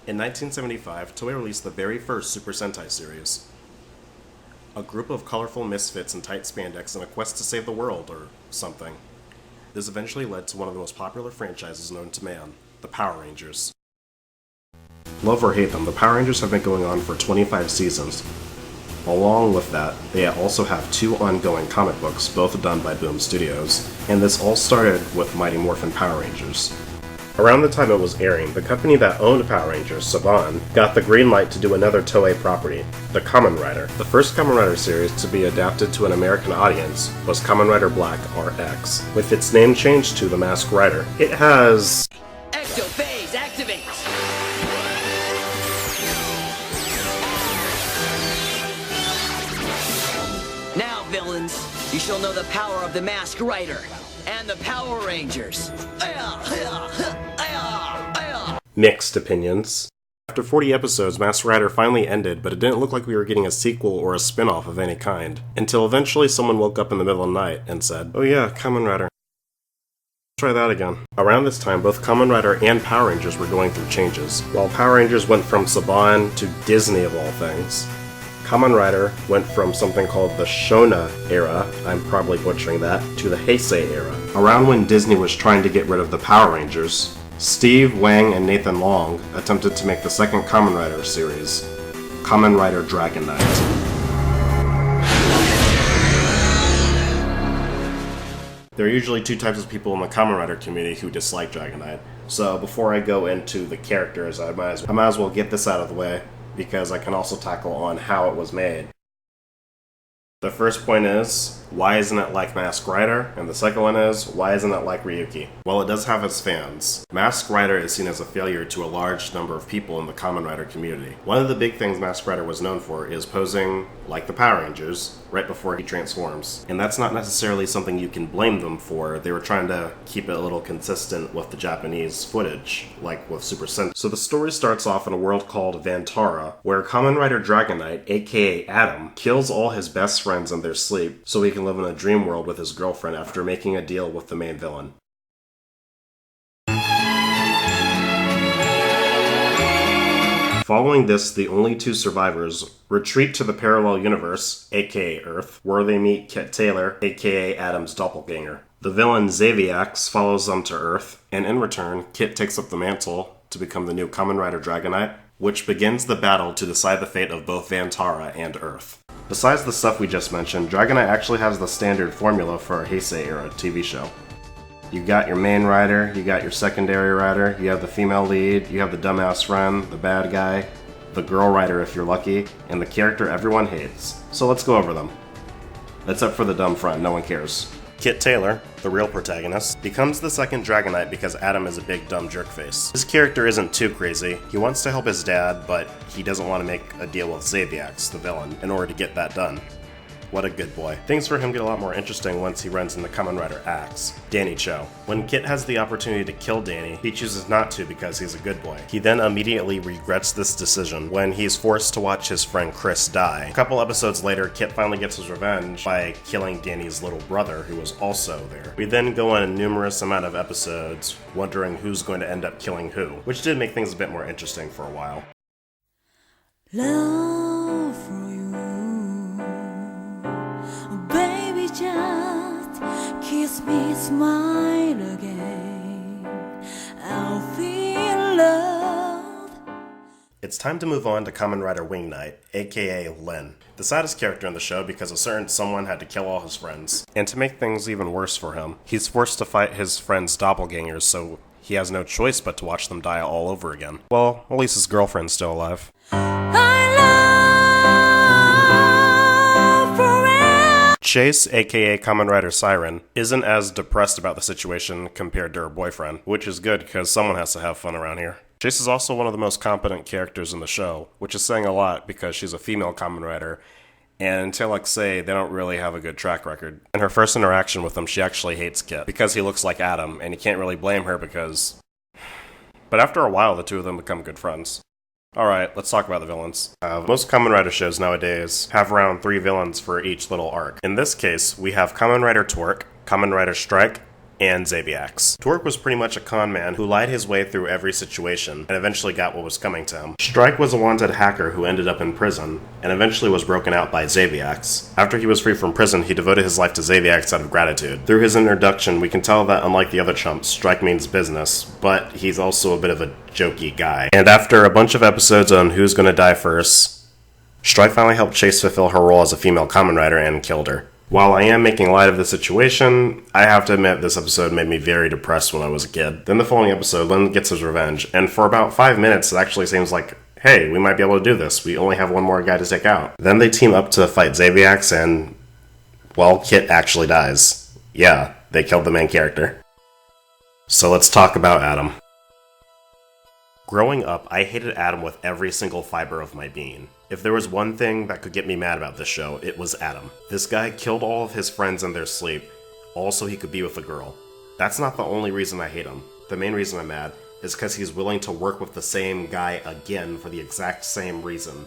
In 1975, Toei released the very first Super Sentai series. A group of colorful misfits in tight spandex in a quest to save the world, or something. This eventually led to one of the most popular franchises known to man, the Power Rangers. Love or hate them, the Power Rangers have been going on for 25 seasons. Along with that, they also have 2 ongoing comic books, both done by Boom Studios, and this all started with Mighty Morphin Power Rangers. Around the time it was airing, the company that owned Power Rangers, Saban, got the green light to do another Toei property, the Kamen Rider. The first Kamen Rider series to be adapted to an American audience was Kamen Rider Black RX, with its name changed to the Masked Rider. It has... Ectophase activate! Now, villains, you shall know the power of the Masked Rider and the Power Rangers. Mixed opinions. After 40 episodes, Masked Rider finally ended, but it didn't look like we were getting a sequel or a spin-off of any kind, until eventually someone woke up in the middle of the night and said, "Oh yeah, Kamen Rider. Try that again." Around this time, both Kamen Rider and Power Rangers were going through changes. While Power Rangers went from Saban to Disney of all things, Kamen Rider went from something called the Shona era, I'm probably butchering that, to the Heisei era. Around when Disney was trying to get rid of the Power Rangers, Steve, Wang, and Nathan Long attempted to make the second Kamen Rider series, Kamen Rider Dragon Knight. There are usually 2 types of people in the Kamen Rider community who dislike Dragon Knight, so before I go into the characters, I might as well get this out of the way, because I can also tackle on how it was made. The first point is, why isn't it like Masked Rider? And the second one is, why isn't it like Ryuki? Well, it does have its fans. Masked Rider is seen as a failure to a large number of people in the Kamen Rider community. One of the big things Masked Rider was known for is posing like the Power Rangers right before he transforms. And that's not necessarily something you can blame them for. They were trying to keep it a little consistent with the Japanese footage, like with Super Sentai. So the story starts off in a world called Vantara, where Kamen Rider Dragon Knight, aka Adam, kills all his best friends in their sleep so he can live in a dream world with his girlfriend after making a deal with the main villain. Following this, the only 2 survivors retreat to the parallel universe, aka Earth, where they meet Kit Taylor, aka Adam's doppelganger. The villain Xaviax follows them to Earth, and in return, Kit takes up the mantle to become the new Kamen Rider Dragon Knight, which begins the battle to decide the fate of both Vantara and Earth. Besides the stuff we just mentioned, Dragon Knight actually has the standard formula for a Heisei era TV show. You got your main rider, you got your secondary rider, you have the female lead, you have the dumbass friend, the bad guy, the girl rider if you're lucky, and the character everyone hates. So let's go over them. Except for the dumb friend, no one cares. Kit Taylor, the real protagonist, becomes the second Dragon Knight because Adam is a big dumb jerkface. His character isn't too crazy. He wants to help his dad, but he doesn't want to make a deal with Xaviax, the villain, in order to get that done. What a good boy. Things for him get a lot more interesting once he runs into Kamen Rider Axe, Danny Cho. When Kit has the opportunity to kill Danny, he chooses not to because he's a good boy. He then immediately regrets this decision when he's forced to watch his friend Chris die. A couple episodes later, Kit finally gets his revenge by killing Danny's little brother, who was also there. We then go on a numerous amount of episodes wondering who's going to end up killing who, which did make things a bit more interesting for a while. Love for you. Baby, just kiss me, smile again. I'll feel love. It's time to move on to Kamen Rider Wing Knight, aka Lin, the saddest character in the show because a certain someone had to kill all his friends. And to make things even worse for him, he's forced to fight his friends' doppelgangers, so he has no choice but to watch them die all over again. Well, at least his girlfriend's still alive. Chase, aka Kamen Rider Siren, isn't as depressed about the situation compared to her boyfriend, which is good because someone has to have fun around here. Chase is also one of the most competent characters in the show, which is saying a lot because she's a female Kamen Rider, and until like say, they don't really have a good track record. In her first interaction with him, she actually hates Kit because he looks like Adam, and you can't really blame her because... But after a while, the 2 of them become good friends. Alright, let's talk about the villains. Most Kamen Rider shows nowadays have around 3 villains for each little arc. In this case, we have Kamen Rider Torque, Kamen Rider Strike, and Zabiax. Torque was pretty much a con man who lied his way through every situation and eventually got what was coming to him. Strike was a wanted hacker who ended up in prison and eventually was broken out by Zabiax. After he was free from prison, he devoted his life to Zabiax out of gratitude. Through his introduction, we can tell that unlike the other chumps, Strike means business, but he's also a bit of a jokey guy. And after a bunch of episodes on who's gonna die first, Strike finally helped Chase fulfill her role as a female Kamen Rider and killed her. While I am making light of the situation, I have to admit this episode made me very depressed when I was a kid. Then the following episode, Lin gets his revenge, and for about 5 minutes it actually seems like, hey, we might be able to do this, we only have one more guy to take out. Then they team up to fight Zabiax and, well, Kit actually dies. Yeah, they killed the main character. So let's talk about Adam. Growing up, I hated Adam with every single fiber of my being. If there was one thing that could get me mad about this show, it was Adam. This guy killed all of his friends in their sleep, all so he could be with a girl. That's not the only reason I hate him. The main reason I'm mad is because he's willing to work with the same guy again for the exact same reason.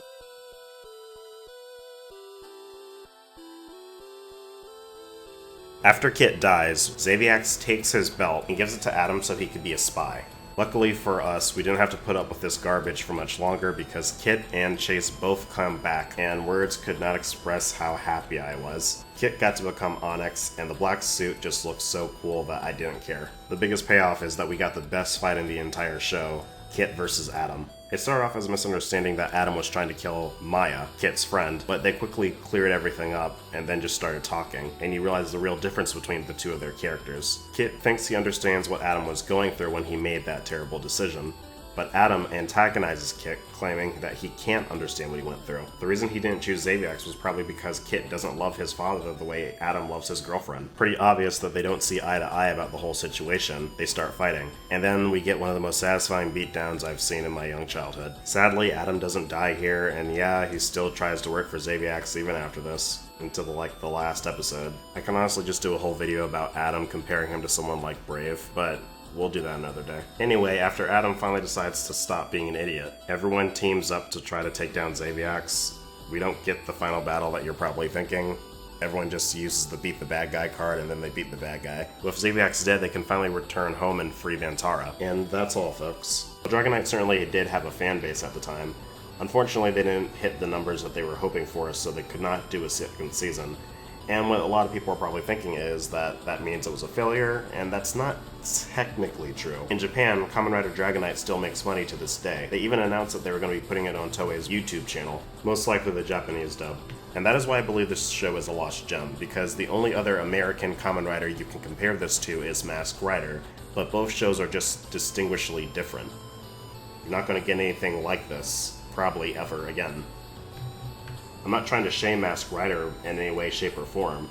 After Kit dies, Zabiax takes his belt and gives it to Adam so he could be a spy. Luckily for us, we didn't have to put up with this garbage for much longer because Kit and Chase both come back, and words could not express how happy I was. Kit got to become Onyx, and the black suit just looked so cool that I didn't care. The biggest payoff is that we got the best fight in the entire show, Kit versus Adam. It started off as a misunderstanding that Adam was trying to kill Maya, Kit's friend, but they quickly cleared everything up and then just started talking, and you realize the real difference between the two of their characters. Kit thinks he understands what Adam was going through when he made that terrible decision, but Adam antagonizes Kit, claiming that he can't understand what he went through. The reason he didn't choose Zabiax was probably because Kit doesn't love his father the way Adam loves his girlfriend. Pretty obvious that they don't see eye to eye about the whole situation. They start fighting. And then we get one of the most satisfying beatdowns I've seen in my young childhood. Sadly, Adam doesn't die here, and yeah, he still tries to work for Zabiax even after this. Until the last episode. I can honestly just do a whole video about Adam comparing him to someone like Brave, but we'll do that another day. Anyway, after Adam finally decides to stop being an idiot, everyone teams up to try to take down Zabiax. We don't get the final battle that you're probably thinking. Everyone just uses the beat the bad guy card and then they beat the bad guy. With Zabiax dead, they can finally return home and free Vantara. And that's all, folks. Dragon Knight certainly did have a fan base at the time. Unfortunately, they didn't hit the numbers that they were hoping for, so they could not do a second season. And what a lot of people are probably thinking is that that means it was a failure, and that's not technically true. In Japan, Kamen Rider Dragon Knight still makes money to this day. They even announced that they were going to be putting it on Toei's YouTube channel, most likely the Japanese dub. And that is why I believe this show is a lost gem, because the only other American Kamen Rider you can compare this to is Masked Rider, but both shows are just distinguishedly different. You're not going to get anything like this, probably ever again. I'm not trying to shame Masked Rider in any way, shape, or form.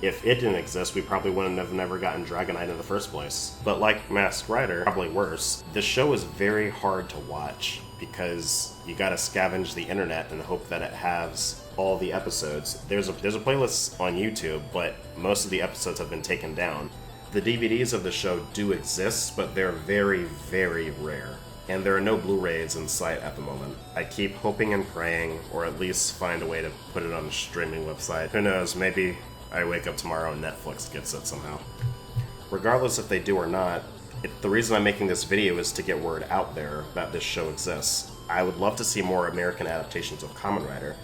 If it didn't exist, we probably wouldn't have never gotten Dragon Knight in the first place. But like Masked Rider, probably worse, this show is very hard to watch because you gotta scavenge the internet and hope that it has all the episodes. There's a playlist on YouTube, but most of the episodes have been taken down. The DVDs of the show do exist, but they're very, very rare. And there are no Blu-rays in sight at the moment. I keep hoping and praying, or at least find a way to put it on a streaming website. Who knows, maybe I wake up tomorrow and Netflix gets it somehow. Regardless if they do or not, the reason I'm making this video is to get word out there that this show exists. I would love to see more American adaptations of Kamen Rider.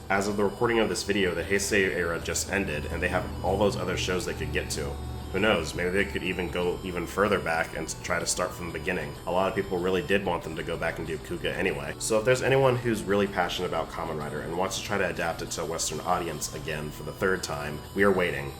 As of the recording of this video, the Heisei era just ended, and they have all those other shows they could get to. Who knows, maybe they could even go even further back and try to start from the beginning. A lot of people really did want them to go back and do Kuga anyway. So if there's anyone who's really passionate about Kamen Rider and wants to try to adapt it to a Western audience again for the third time, we are waiting.